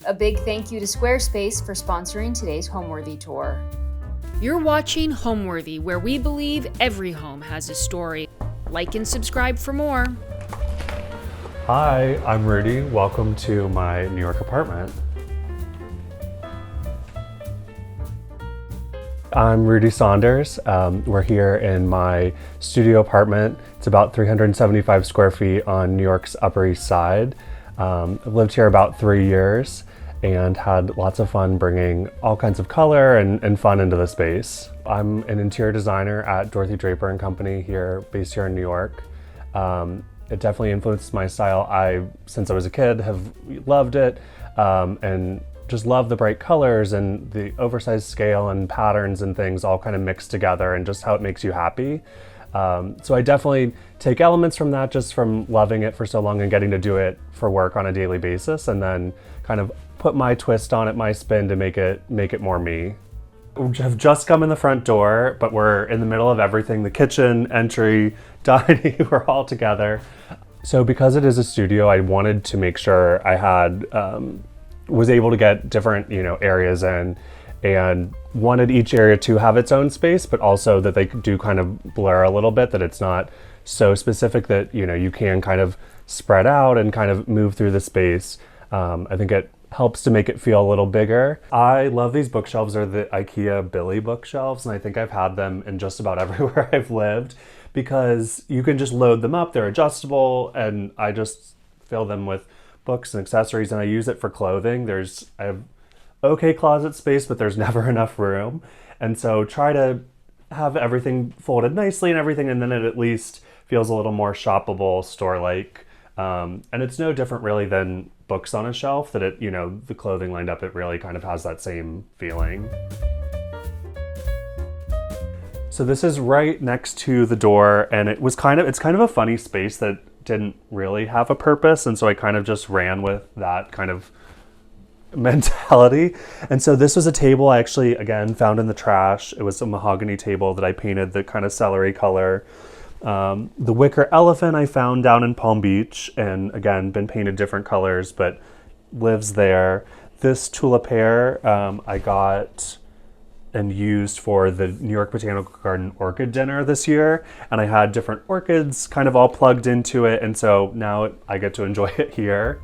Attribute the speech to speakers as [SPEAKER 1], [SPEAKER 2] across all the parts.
[SPEAKER 1] A big thank you to Squarespace for sponsoring today's Homeworthy tour.
[SPEAKER 2] You're watching Homeworthy, where we believe every home has a story. Like and subscribe for more.
[SPEAKER 3] Hi, I'm Rudy. Welcome to my New York apartment. I'm Rudy Saunders. We're here in my studio apartment. It's about 375 square feet on New York's Upper East Side. I've lived here about 3 years and had lots of fun bringing all kinds of color and fun into the space. I'm an interior designer at Dorothy Draper Company here, based here in New York. It definitely influenced my style. Since I was a kid, have loved it and just love the bright colors and the oversized scale and patterns and things all kind of mixed together and just how it makes you happy. So I definitely take elements from that, just from loving it for so long and getting to do it for work on a daily basis, and then kind of put my twist on it, my spin to make it more me. We have just come in the front door, but we're in the middle of everything. The kitchen, entry, dining, we're all together. So because it is a studio, I wanted to make sure I had, was able to get different, areas in, and wanted each area to have its own space, but also that they do kind of blur a little bit, that it's not so specific that, you can kind of spread out and kind of move through the space. I think it helps to make it feel a little bigger. I love these bookshelves. They're the IKEA Billy bookshelves, and I think I've had them in just about everywhere I've lived because you can just load them up. They're adjustable, and I just fill them with books and accessories, and I use it for clothing. I have okay closet space, but there's never enough room. And so try to have everything folded nicely and everything, and then it at least feels a little more shoppable, store-like. And it's no different really than books on a shelf, that it, the clothing lined up, it really kind of has that same feeling. So this is right next to the door, and it's kind of a funny space that didn't really have a purpose, and so I kind of just ran with that kind of mentality. And so this was a table I actually, again, found in the trash. It was a mahogany table that I painted the kind of celery color. The wicker elephant I found down in Palm Beach, and again, been painted different colors, but lives there. This tulip pear I got and used for the New York Botanical Garden orchid dinner this year, and I had different orchids kind of all plugged into it, and so now I get to enjoy it here.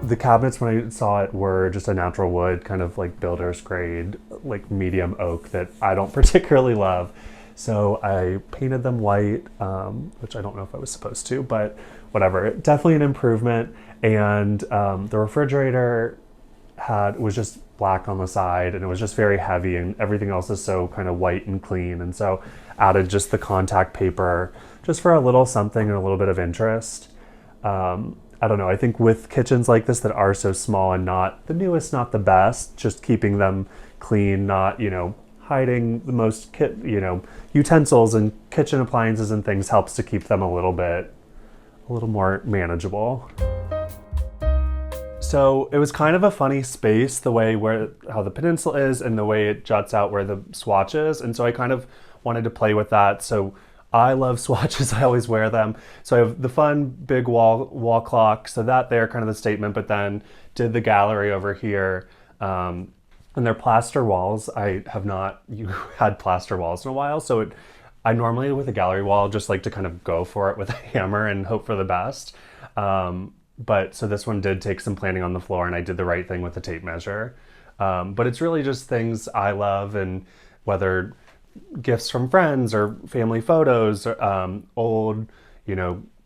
[SPEAKER 3] The cabinets, when I saw it, were just a natural wood, kind of like builder's grade, like medium oak that I don't particularly love. So I painted them white, which I don't know if I was supposed to, but whatever. Definitely an improvement. And the refrigerator was just black on the side, and it was just very heavy, and everything else is so kind of white and clean. And so added just the contact paper just for a little something and a little bit of interest. I don't know, I think with kitchens like this that are so small and not the newest, not the best, just keeping them clean, not, hiding the most utensils and kitchen appliances and things helps to keep them a little more manageable. So it was kind of a funny space, the way how the peninsula is and the way it juts out where the swatch is. And so I kind of wanted to play with that. So I love swatches, I always wear them. So I have the fun big wall clock, so that there, kind of the statement, but then did the gallery over here. And they're plaster walls. I have not had plaster walls in a while, so I normally with a gallery wall just like to kind of go for it with a hammer and hope for the best. But so this one did take some planning on the floor, and I did the right thing with the tape measure. But it's really just things I love, and whether gifts from friends or family photos, old,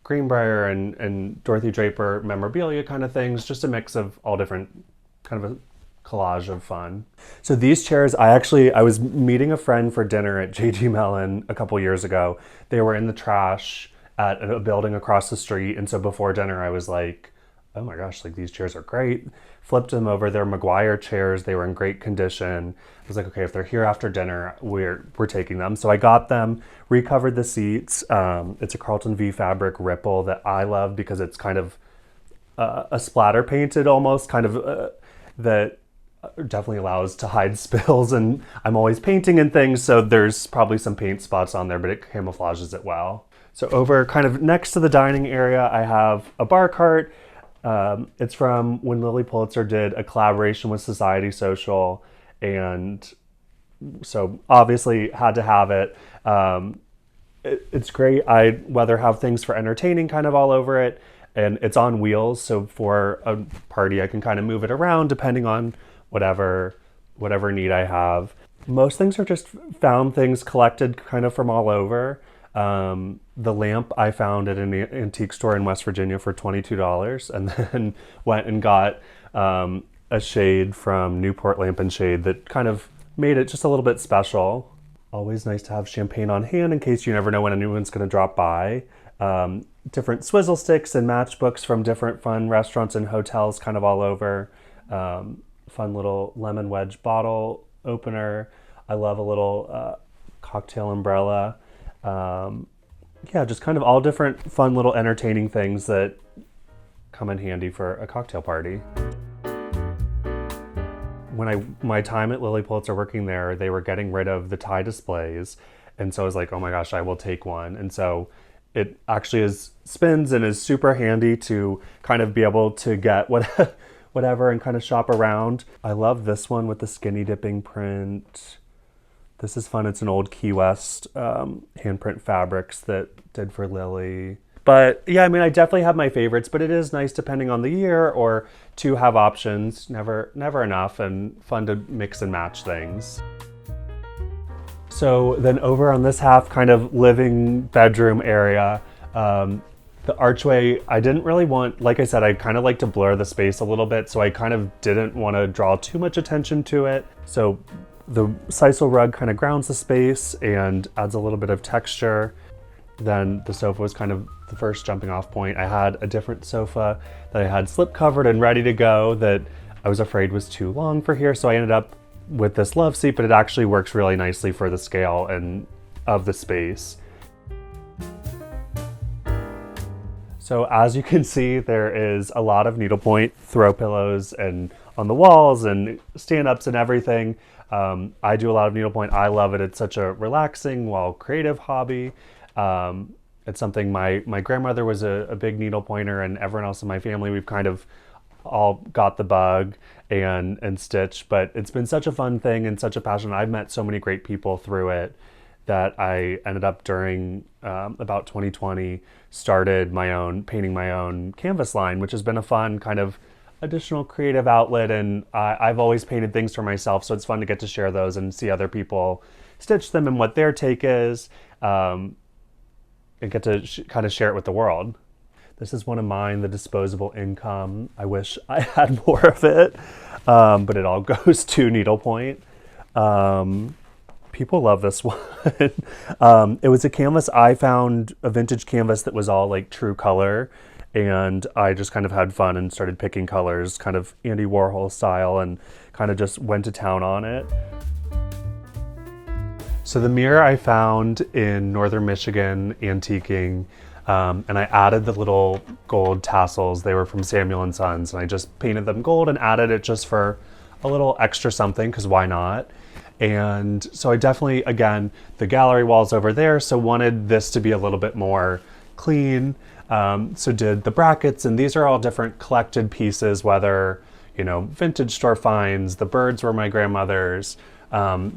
[SPEAKER 3] Greenbrier and Dorothy Draper memorabilia kind of things, just a mix of all different, kind of a collage of fun. So these chairs, I was meeting a friend for dinner at J.G. Mellon a couple years ago. They were in the trash at a building across the street, and so before dinner I was like, oh my gosh, like these chairs are great. Flipped them over. They're Maguire chairs. They were in great condition. I was like, okay, if they're here after dinner, we're taking them. So I got them, recovered the seats. It's a Carlton V fabric Ripple that I love because it's kind of a splatter painted almost, kind of that definitely allows to hide spills, and I'm always painting and things, so there's probably some paint spots on there, but it camouflages it well. So over kind of next to the dining area, I have a bar cart. It's from when Lily Pulitzer did a collaboration with Society Social, and so obviously had to have it. It's great. I'd rather have things for entertaining kind of all over it, and it's on wheels, so for a party I can kind of move it around depending on whatever need I have. Most things are just found things collected kind of from all over. The lamp I found at an antique store in West Virginia for $22, and then went and got a shade from Newport Lamp and Shade that kind of made it just a little bit special. Always nice to have champagne on hand in case you never know when anyone's going to drop by. Different swizzle sticks and matchbooks from different fun restaurants and hotels kind of all over. Fun little lemon wedge bottle opener. I love a little cocktail umbrella. Yeah, just kind of all different fun little entertaining things that come in handy for a cocktail party. When my time at Lily Pulitzer working there, they were getting rid of the tie displays, and so I was like, oh my gosh, I will take one. And so it actually spins and is super handy to kind of be able to get whatever and kind of shop around. I love this one with the skinny dipping print. This is fun. It's an old Key West handprint fabrics that did for Lily. But yeah, I mean, I definitely have my favorites, but it is nice depending on the year or to have options. Never enough, and fun to mix and match things. So then over on this half, kind of living bedroom area, the archway, I didn't really want, like I said, I kind of like to blur the space a little bit, so I kind of didn't want to draw too much attention to it. So the sisal rug kind of grounds the space and adds a little bit of texture. Then the sofa was kind of the first jumping off point. I had a different sofa that I had slip covered and ready to go that I was afraid was too long for here, so I ended up with this love seat, but it actually works really nicely for the scale and of the space. So as you can see, there is a lot of needlepoint throw pillows and on the walls and stand-ups and everything. I do a lot of needlepoint. I love it. It's such a relaxing, creative hobby. It's something my grandmother was a big needlepointer, and everyone else in my family, we've kind of all got the bug and stitch, but it's been such a fun thing and such a passion. I've met so many great people through it that I ended up during about 2020 started painting my own canvas line, which has been a fun kind of additional creative outlet. And I've always painted things for myself, so it's fun to get to share those and see other people stitch them and what their take is. And get to kind of share it with the world. This is one of mine, the disposable income. I wish I had more of it, but it all goes to needlepoint. People love this one. It was a canvas I found, a vintage canvas that was all like true color, and I just kind of had fun and started picking colors, kind of Andy Warhol style, and kind of just went to town on it. So the mirror I found in northern Michigan antiquing, and I added the little gold tassels. They were from Samuel & Sons, and I just painted them gold and added it just for a little extra something, because why not? And so I definitely, again, the gallery wall's over there, so wanted this to be a little bit more clean. So did the brackets, and these are all different collected pieces, whether, vintage store finds, the birds were my grandmother's,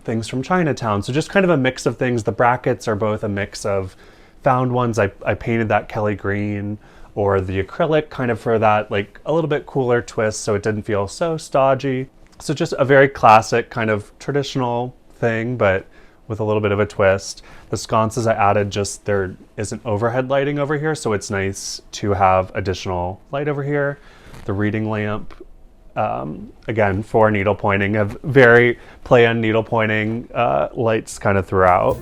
[SPEAKER 3] things from Chinatown. So just kind of a mix of things. The brackets are both a mix of found ones. I painted that Kelly green, or the acrylic kind of for that like a little bit cooler twist, so it didn't feel so stodgy. So just a very classic kind of traditional thing, but with a little bit of a twist. The sconces I added, just there isn't overhead lighting over here, so it's nice to have additional light over here. The reading lamp, again, for needle pointing, have very planned needle pointing lights kind of throughout.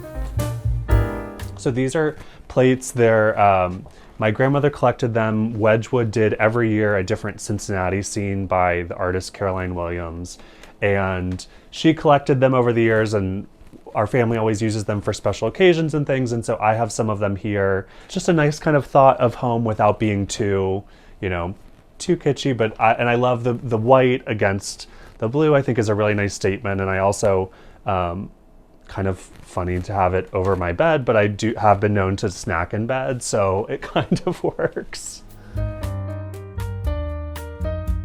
[SPEAKER 3] So these are plates. They're, my grandmother collected them. Wedgwood did every year a different Cincinnati scene by the artist Caroline Williams. And she collected them over the years, and our family always uses them for special occasions and things. And so I have some of them here. Just a nice kind of thought of home without being too, too kitschy, but I love the white against the blue. I think is a really nice statement, and I also kind of funny to have it over my bed, but I do have been known to snack in bed, so it kind of works.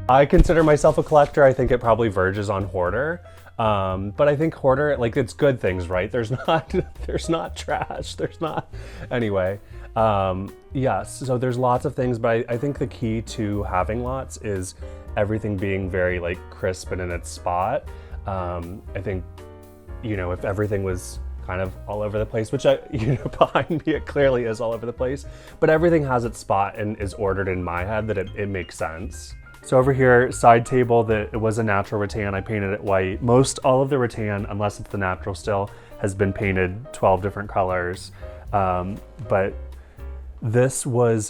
[SPEAKER 3] I consider myself a collector. I think it probably verges on hoarder. But I think hoarder, like, it's good things, right? There's not, there's not trash. There's not, anyway. Yes, so there's lots of things, but I think the key to having lots is everything being very like crisp and in its spot. I think, you know, if everything was kind of all over the place, which behind me, it clearly is all over the place, but everything has its spot and is ordered in my head that it makes sense. So over here, side table, that it was a natural rattan. I painted it white. Most all of the rattan, unless it's the natural still, has been painted 12 different colors. But this was,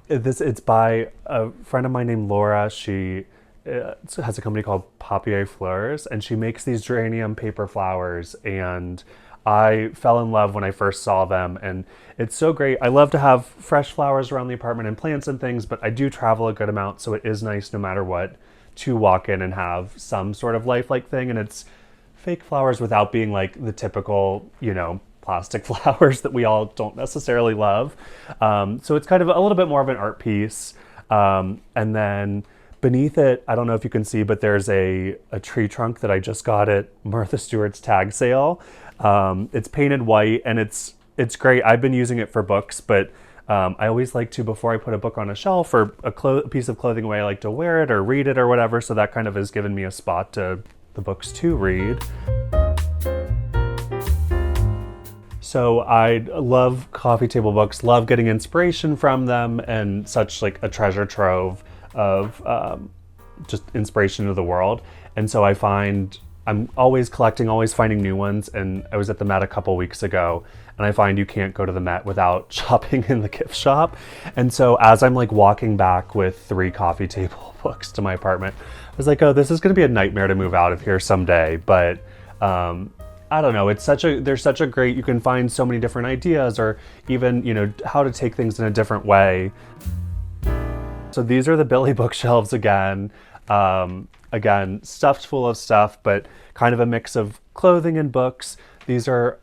[SPEAKER 3] it's by a friend of mine named Laura. She has a company called Papier Fleurs, and she makes these geranium paper flowers, and I fell in love when I first saw them, and it's so great. I love to have fresh flowers around the apartment and plants and things, but I do travel a good amount, so it is nice no matter what to walk in and have some sort of lifelike thing, and it's fake flowers without being like the typical, you know, plastic flowers that we all don't necessarily love. So it's kind of a little bit more of an art piece. And then beneath it, I don't know if you can see, but there's a tree trunk that I just got at Martha Stewart's tag sale. It's painted white, and it's great. I've been using it for books, but I always like to, before I put a book on a shelf or a piece of clothing away, I like to wear it or read it or whatever. So that kind of has given me a spot to the books to read. So I love coffee table books, love getting inspiration from them, and such like a treasure trove of just inspiration to the world. And so I find I'm always collecting, always finding new ones. And I was at the Met a couple weeks ago, and I find you can't go to the Met without shopping in the gift shop. And so as I'm like walking back with 3 coffee table books to my apartment, I was like, oh, this is going to be a nightmare to move out of here someday. But I don't know, there's such a great, you can find so many different ideas, or even, you know, how to take things in a different way. So these are the Billy bookshelves again. Again, stuffed full of stuff, but kind of a mix of clothing and books. These are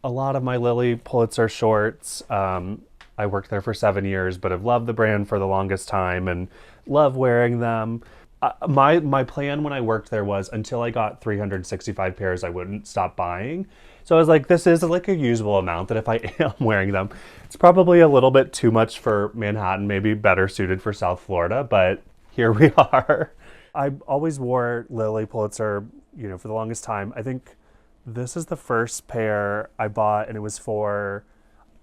[SPEAKER 3] a lot of my Lily Pulitzer shorts. I worked there for 7 years, but I've loved the brand for the longest time and love wearing them. My plan when I worked there was, until I got 365 pairs, I wouldn't stop buying. So I was like, this is like a usable amount that if I am wearing them, it's probably a little bit too much for Manhattan, maybe better suited for South Florida, but here we are. I always wore Lily Pulitzer, you know, for the longest time. I think this is the first pair I bought, and it was for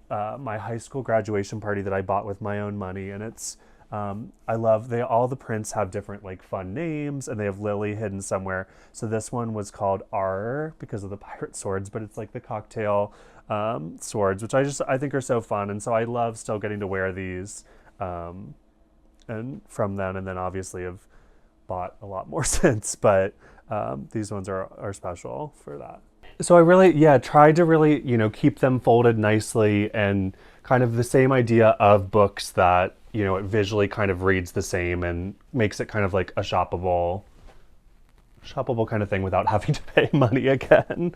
[SPEAKER 3] my high school graduation party that I bought with my own money, and it's I love, all the prints have different like fun names, and they have Lily hidden somewhere. So this one was called R because of the pirate swords, but it's like the cocktail swords, which I think are so fun. And so I love still getting to wear these and from them, and then obviously have bought a lot more since, but these ones are special for that. So I really, tried to really, you know, keep them folded nicely, and kind of the same idea of books that, you know, it visually kind of reads the same and makes it kind of like a shoppable kind of thing without having to pay money again.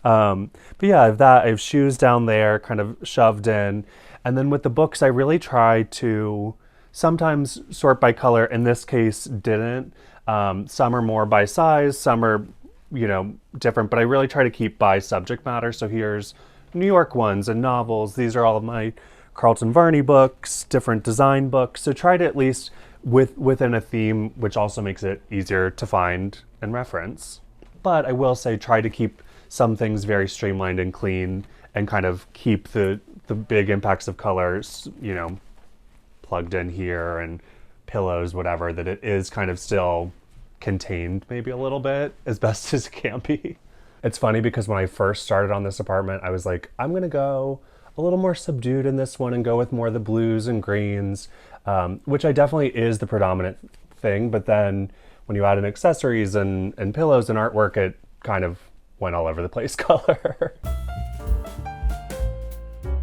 [SPEAKER 3] But yeah, I have shoes down there kind of shoved in. And then with the books, I really try to sometimes sort by color. In this case, didn't. Some are more by size, some are, you know, different, but I really try to keep by subject matter. So here's New York ones and novels. These are all of my Carlton Varney books, different design books. So try to at least within a theme, which also makes it easier to find and reference. But I will say, try to keep some things very streamlined and clean, and kind of keep the big impacts of colors, you know, plugged in here, and pillows, whatever, that it is kind of still contained maybe a little bit as best as it can be. It's funny because when I first started on this apartment, I was like, I'm gonna go a little more subdued in this one and go with more of the blues and greens, which I definitely is the predominant thing. But then when you add in accessories and pillows and artwork, it kind of went all over the place color.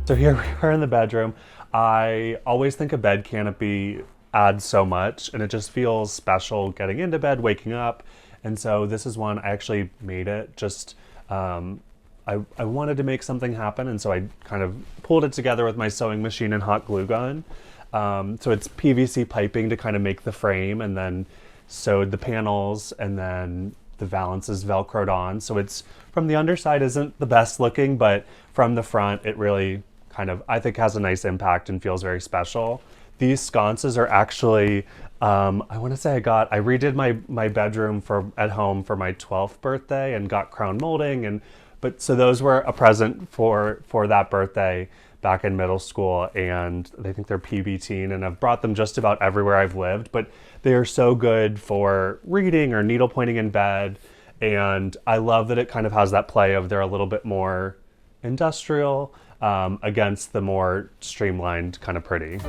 [SPEAKER 3] So here we are in the bedroom. I always think a bed canopy adds so much, and it just feels special getting into bed, waking up. And so this is one, I actually made it just, I wanted to make something happen, and so I kind of pulled it together with my sewing machine and hot glue gun. So it's PVC piping to kind of make the frame, and then sewed the panels, and then the valance is Velcroed on. So it's, from the underside isn't the best looking, but from the front it really kind of, I think, has a nice impact and feels very special. These sconces are actually, I want to say I redid my bedroom at home for my 12th birthday and got crown molding, so those were a present for that birthday back in middle school, and I think they're PB teen, and I've brought them just about everywhere I've lived, but they are so good for reading or needlepointing in bed, and I love that it kind of has that play of they're a little bit more industrial against the more streamlined kind of pretty.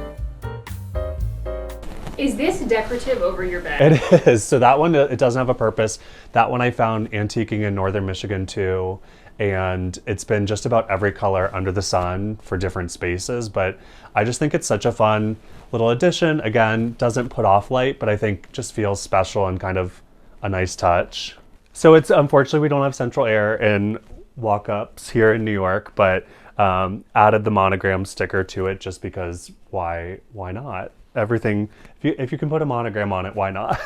[SPEAKER 2] Is this decorative over your bed?
[SPEAKER 3] It is. So that one, it doesn't have a purpose. That one I found antiquing in northern Michigan too. And it's been just about every color under the sun for different spaces. But I just think it's such a fun little addition. Again, doesn't put off light, but I think just feels special and kind of a nice touch. So it's, unfortunately, we don't have central air in walk-ups here in New York, but added the monogram sticker to it just because why not? Everything, if you can put a monogram on it, why not?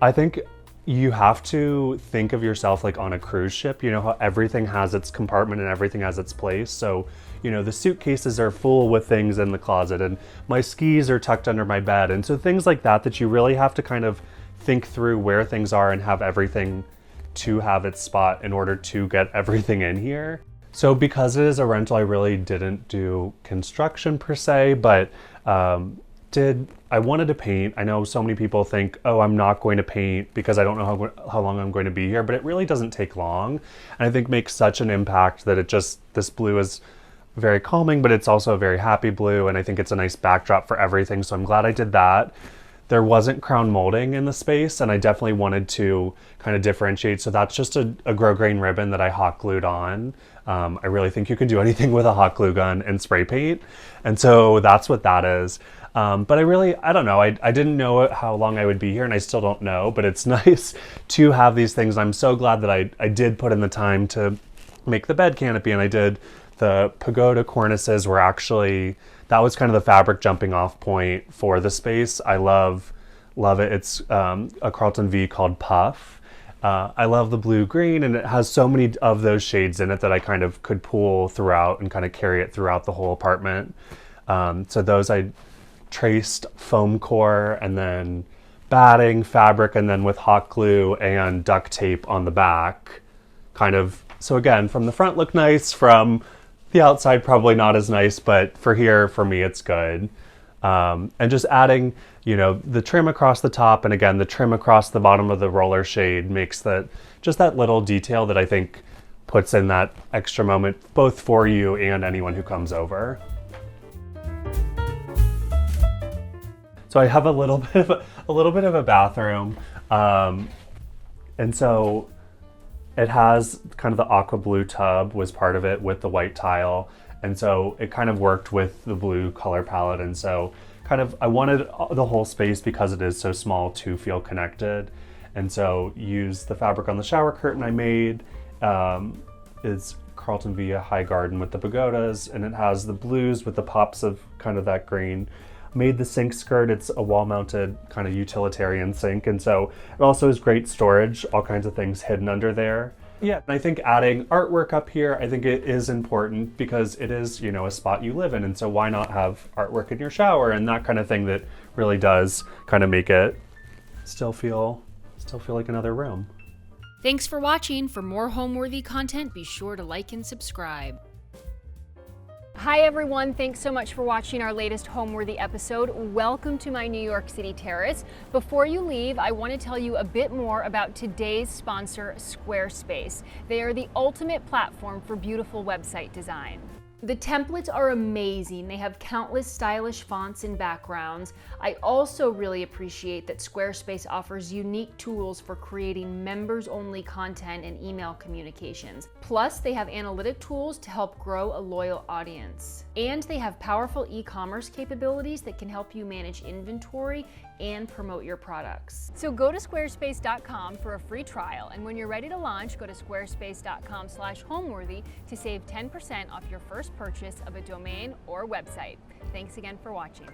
[SPEAKER 3] I think you have to think of yourself like on a cruise ship. You know how everything has its compartment and everything has its place. So, you know, the suitcases are full with things in the closet, and my skis are tucked under my bed. And so things like that you really have to kind of think through where things are and have everything to have its spot in order to get everything in here. So because it is a rental, I really didn't do construction per se, but I wanted to paint. I know so many people think, oh, I'm not going to paint because I don't know how long I'm going to be here, but it really doesn't take long. And I think makes such an impact that this blue is very calming, but it's also a very happy blue. And I think it's a nice backdrop for everything. So I'm glad I did that. There wasn't crown molding in the space, and I definitely wanted to kind of differentiate. So that's just a grosgrain ribbon that I hot glued on. I really think you can do anything with a hot glue gun and spray paint. And so that's what that is. But I don't know. I didn't know how long I would be here, and I still don't know, but it's nice to have these things. I'm so glad that I did put in the time to make the bed canopy, and I did. The pagoda cornices were actually, that was kind of the fabric jumping off point for the space. I love it. It's a Carlton V called Puff. I love the blue green, and it has so many of those shades in it that I kind of could pull throughout and kind of carry it throughout the whole apartment. So those I traced foam core and then batting fabric, and then with hot glue and duct tape on the back kind of. So again, from the front look nice, from the outside probably not as nice, but for here, for me, it's good. And just adding, you know, the trim across the top, and again, the trim across the bottom of the roller shade makes just that little detail that I think puts in that extra moment, both for you and anyone who comes over. So I have a little bit of a bathroom, and so it has kind of the aqua blue tub was part of it with the white tile. And so it kind of worked with the blue color palette. And so kind of, I wanted the whole space, because it is so small, to feel connected. And so use the fabric on the shower curtain I made. It's Carlton V High Garden with the pagodas, and it has the blues with the pops of kind of that green. Made the sink skirt, it's a wall-mounted kind of utilitarian sink, and so it also has great storage, all kinds of things hidden under there. Yeah, and I think adding artwork up here, I think it is important because it is, you know, a spot you live in, and so why not have artwork in your shower and that kind of thing that really does kind of make it still feel like another room.
[SPEAKER 2] Thanks for watching. For more home-worthy content, be sure to like and subscribe.
[SPEAKER 1] Hi everyone, thanks so much for watching our latest Homeworthy episode. Welcome to my New York City terrace. Before you leave, I want to tell you a bit more about today's sponsor, Squarespace. They are the ultimate platform for beautiful website design. The templates are amazing. They have countless stylish fonts and backgrounds. I also really appreciate that Squarespace offers unique tools for creating members-only content and email communications. Plus, they have analytic tools to help grow a loyal audience. And they have powerful e-commerce capabilities that can help you manage inventory and promote your products. So go to squarespace.com for a free trial, and when you're ready to launch, go to squarespace.com/homeworthy to save 10% off your first first purchase of a domain or website. Thanks again for watching.